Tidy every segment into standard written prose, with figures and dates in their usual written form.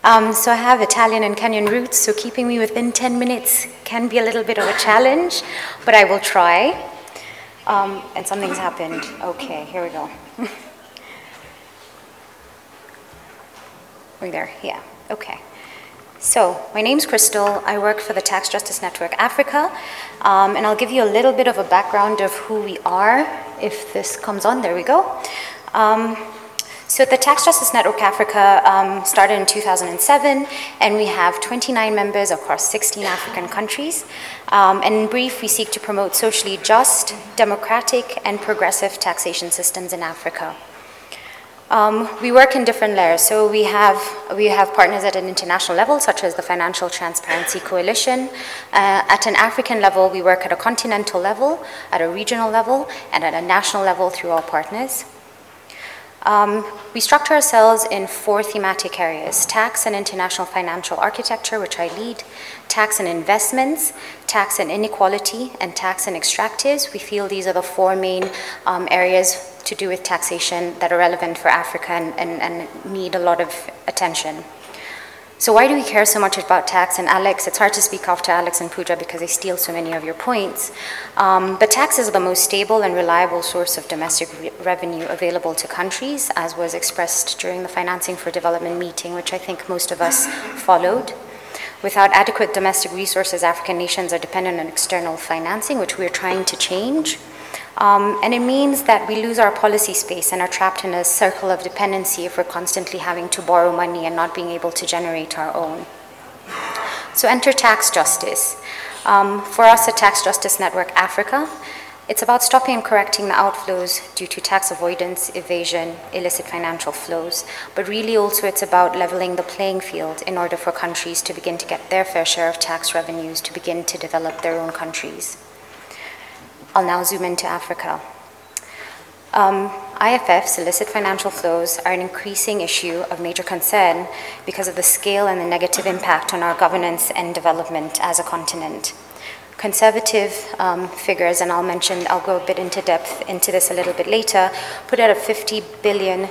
So I have Italian and Kenyan roots, so keeping me within 10 minutes can be a little bit of a challenge, but I will try. And something's happened. Okay, here we go. We're there, yeah, okay. So, my name's Crystal. I work for the Tax Justice Network Africa, and I'll give you a little bit of a background of who we are, if this comes on, there we go. So the Tax Justice Network Africa started in 2007, and we have 29 members across 16 African countries. And in brief, we seek to promote socially just, democratic, and progressive taxation systems in Africa. We work in different layers. So we have partners at an international level, such as the Financial Transparency Coalition. At an African level, we work at a continental level, at a regional level, and at a national level through our partners. We structure ourselves in 4 thematic areas: tax and international financial architecture, which I lead, tax and investments, tax and inequality, and tax and extractives. We feel these are the 4 main areas to do with taxation that are relevant for Africa and need a lot of attention. So why do we care so much about tax? And Alex, it's hard to speak after Alex and Pooja because they steal so many of your points. But taxes are the most stable and reliable source of domestic revenue available to countries, as was expressed during the Financing for Development meeting, which I think most of us followed. Without adequate domestic resources, African nations are dependent on external financing, which we're trying to change. And it means that we lose our policy space and are trapped in a circle of dependency if we're constantly having to borrow money and not being able to generate our own. So enter tax justice. For us at Tax Justice Network Africa, it's about stopping and correcting the outflows due to tax avoidance, evasion, illicit financial flows. But really also it's about leveling the playing field in order for countries to begin to get their fair share of tax revenues to begin to develop their own countries. I'll now zoom into Africa. IFFs, illicit financial flows, are an increasing issue of major concern because of the scale and the negative impact on our governance and development as a continent. Conservative figures, and I'll go a bit into depth into this a little bit later, put it at $50 billion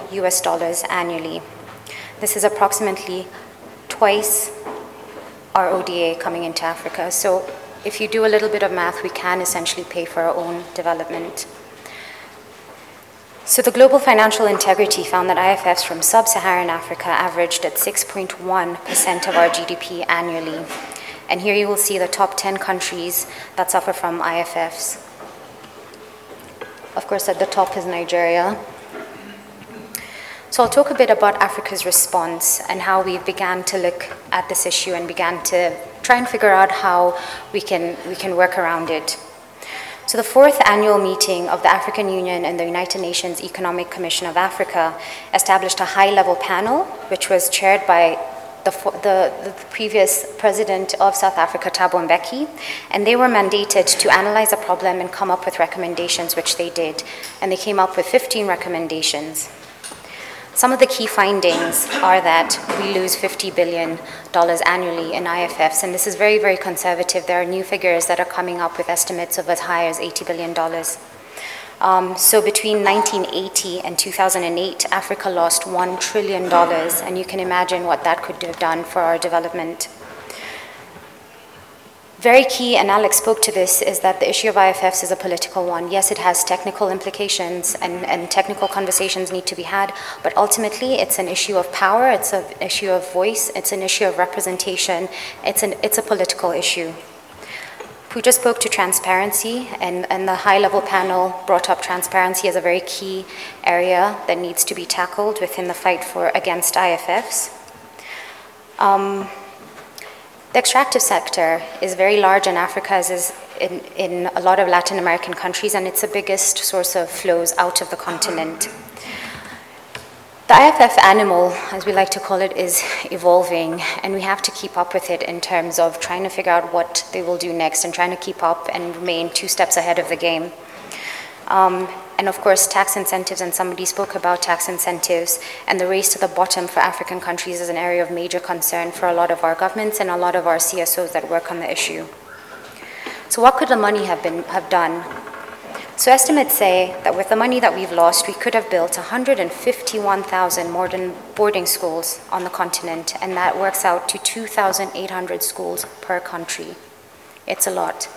annually. This is approximately twice our ODA coming into Africa. So if you do a little bit of math, we can essentially pay for our own development. So the Global Financial Integrity found that IFFs from sub-Saharan Africa averaged at 6.1% of our GDP annually. And here you will see the top 10 countries that suffer from IFFs. Of course, at the top is Nigeria. So I'll talk a bit about Africa's response and how we began to look at this issue and began to try and figure out how we can work around it. So the 4th annual meeting of the African Union and the United Nations Economic Commission of Africa established a high-level panel, which was chaired by the previous president of South Africa, Thabo Mbeki, and they were mandated to analyze the problem and come up with recommendations, which they did. And they came up with 15 recommendations. Some of the key findings are that we lose $50 billion annually in IFFs, and this is very, very conservative. There are new figures that are coming up with estimates of as high as $80 billion. So between 1980 and 2008, Africa lost $1 trillion, and you can imagine what that could have done for our development. Very key, and Alex spoke to this, is that the issue of IFFs is a political one. Yes, it has technical implications and technical conversations need to be had, but ultimately it's an issue of power, it's an issue of voice, it's an issue of representation, it's a political issue. Pooja spoke to transparency, and the high-level panel brought up transparency as a very key area that needs to be tackled within the fight against IFFs. The extractive sector is very large in Africa, as is in a lot of Latin American countries, and it's the biggest source of flows out of the continent. The IFF animal, as we like to call it, is evolving, and we have to keep up with it in terms of trying to figure out what they will do next and trying to keep up and remain 2 steps ahead of the game. And of course, tax incentives, and somebody spoke about tax incentives, and the race to the bottom for African countries is an area of major concern for a lot of our governments and a lot of our CSOs that work on the issue. So what could the money have done? So estimates say that with the money that we've lost, we could have built 151,000 modern boarding schools on the continent, and that works out to 2,800 schools per country. It's a lot.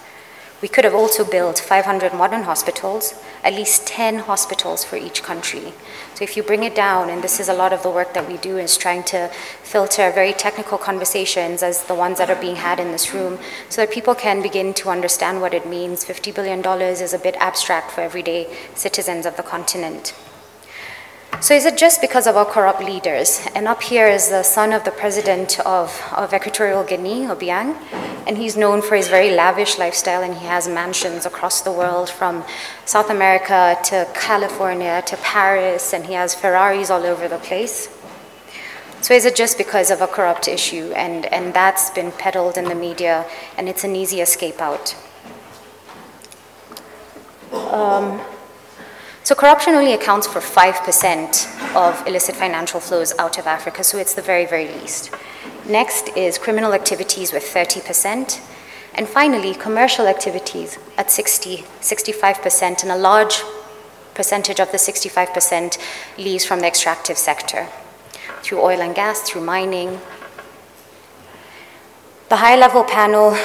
We could have also built 500 modern hospitals, at least 10 hospitals for each country. So if you bring it down, and this is a lot of the work that we do, is trying to filter very technical conversations as the ones that are being had in this room, so that people can begin to understand what it means. $50 billion is a bit abstract for everyday citizens of the continent. So is it just because of our corrupt leaders? And up here is the son of the president of Equatorial Guinea, Obiang, and he's known for his very lavish lifestyle, and he has mansions across the world, from South America to California to Paris, and he has Ferraris all over the place. So is it just because of a corrupt issue? And that's been peddled in the media, and it's an easy escape out. So corruption only accounts for 5% of illicit financial flows out of Africa, so it's the very, very least. Next is criminal activities with 30%. And finally, commercial activities at 65%, and a large percentage of the 65% leaves from the extractive sector, through oil and gas, through mining. The high-level panel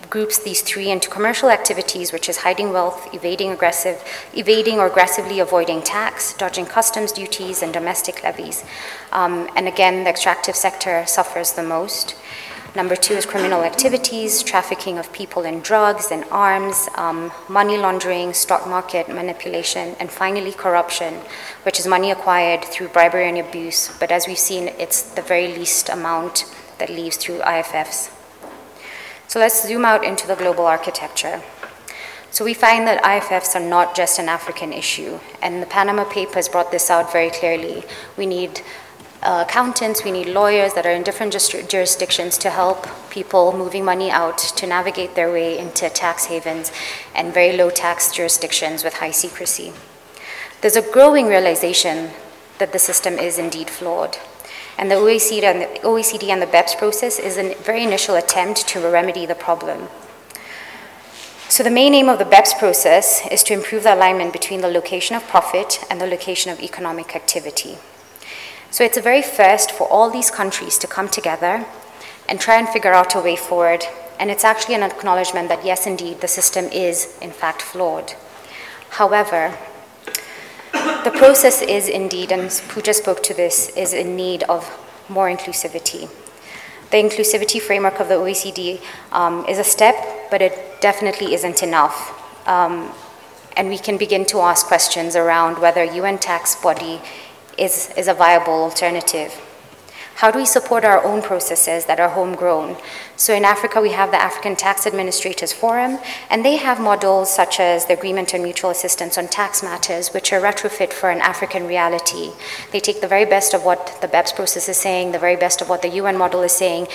groups these three into commercial activities, which is hiding wealth, evading or aggressively avoiding tax, dodging customs duties and domestic levies. And again, the extractive sector suffers the most. Number two is criminal activities, trafficking of people and drugs and arms, money laundering, stock market manipulation, and finally corruption, which is money acquired through bribery and abuse. But as we've seen, it's the very least amount that leaves through IFFs. So let's zoom out into the global architecture. So we find that IFFs are not just an African issue, and the Panama Papers brought this out very clearly. We need accountants, we need lawyers that are in different jurisdictions to help people moving money out to navigate their way into tax havens and very low tax jurisdictions with high secrecy. There's a growing realization that the system is indeed flawed. And the OECD and the BEPS process is a very initial attempt to remedy the problem. So the main aim of the BEPS process is to improve the alignment between the location of profit and the location of economic activity. So it's a very first for all these countries to come together and try and figure out a way forward. And it's actually an acknowledgement that yes, indeed, the system is in fact flawed. However, the process is indeed, and Pooja spoke to this, is in need of more inclusivity. The inclusivity framework of the OECD is a step, but it definitely isn't enough. And we can begin to ask questions around whether UN tax body is a viable alternative. How do we support our own processes that are homegrown? So in Africa, we have the African Tax Administrators Forum, and they have models such as the Agreement on Mutual Assistance on Tax Matters, which are retrofit for an African reality. They take the very best of what the BEPS process is saying, the very best of what the UN model is saying,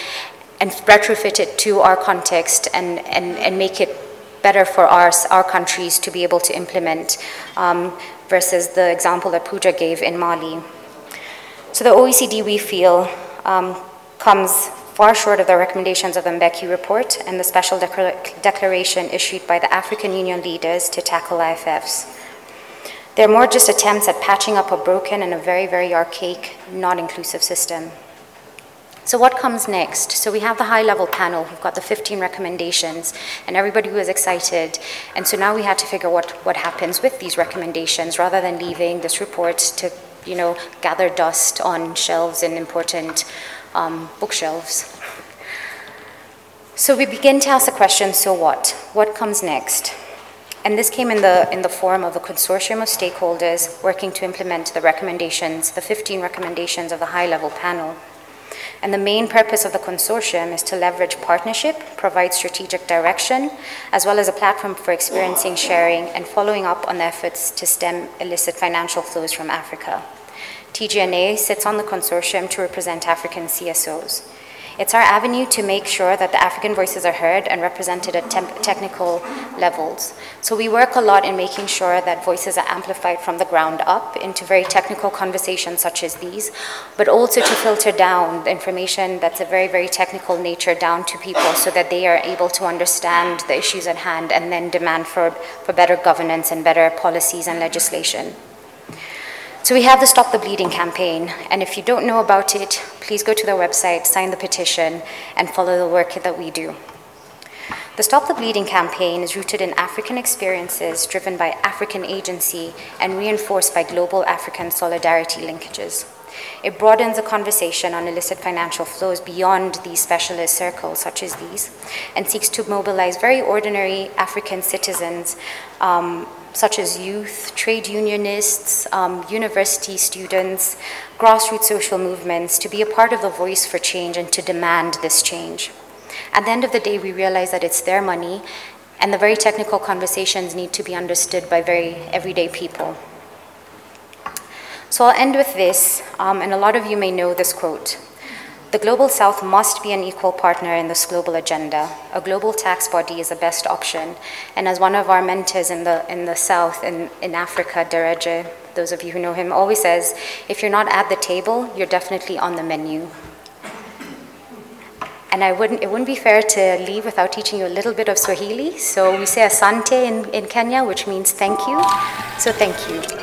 and retrofit it to our context and make it better for our countries to be able to implement, versus the example that Pooja gave in Mali. So the OECD, we feel, comes far short of the recommendations of the Mbeki report and the special declaration issued by the African Union leaders to tackle IFFs. They're more just attempts at patching up a broken and a very, very archaic, not inclusive system. So what comes next? So we have the high-level panel. We've got the 15 recommendations, and everybody was excited. And so now we had to figure what happens with these recommendations, rather than leaving this report to gather dust on shelves in important bookshelves. So we begin to ask the question, so what? What comes next? And this came in the form of a consortium of stakeholders working to implement the recommendations, the 15 recommendations of the high-level panel. And the main purpose of the consortium is to leverage partnership, provide strategic direction, as well as a platform for experiencing, sharing, and following up on the efforts to stem illicit financial flows from Africa. TGNA sits on the consortium to represent African CSOs. It's our avenue to make sure that the African voices are heard and represented at technical levels. So we work a lot in making sure that voices are amplified from the ground up into very technical conversations such as these, but also to filter down the information that's a very, very technical nature down to people so that they are able to understand the issues at hand and then demand for better governance and better policies and legislation. So we have the Stop the Bleeding campaign, and if you don't know about it, please go to their website, sign the petition, and follow the work that we do. The Stop the Bleeding campaign is rooted in African experiences driven by African agency and reinforced by global African solidarity linkages. It broadens the conversation on illicit financial flows beyond these specialist circles such as these, and seeks to mobilize very ordinary African citizens such as youth, trade unionists, university students, grassroots social movements, to be a part of the voice for change and to demand this change. At the end of the day, we realize that it's their money, and the very technical conversations need to be understood by very everyday people. So I'll end with this, and a lot of you may know this quote. The Global South must be an equal partner in this global agenda. A global tax body is the best option. And as one of our mentors in the South, in Africa, Dereje, those of you who know him, always says, if you're not at the table, you're definitely on the menu. And it wouldn't be fair to leave without teaching you a little bit of Swahili. So we say asante in Kenya, which means thank you. So thank you.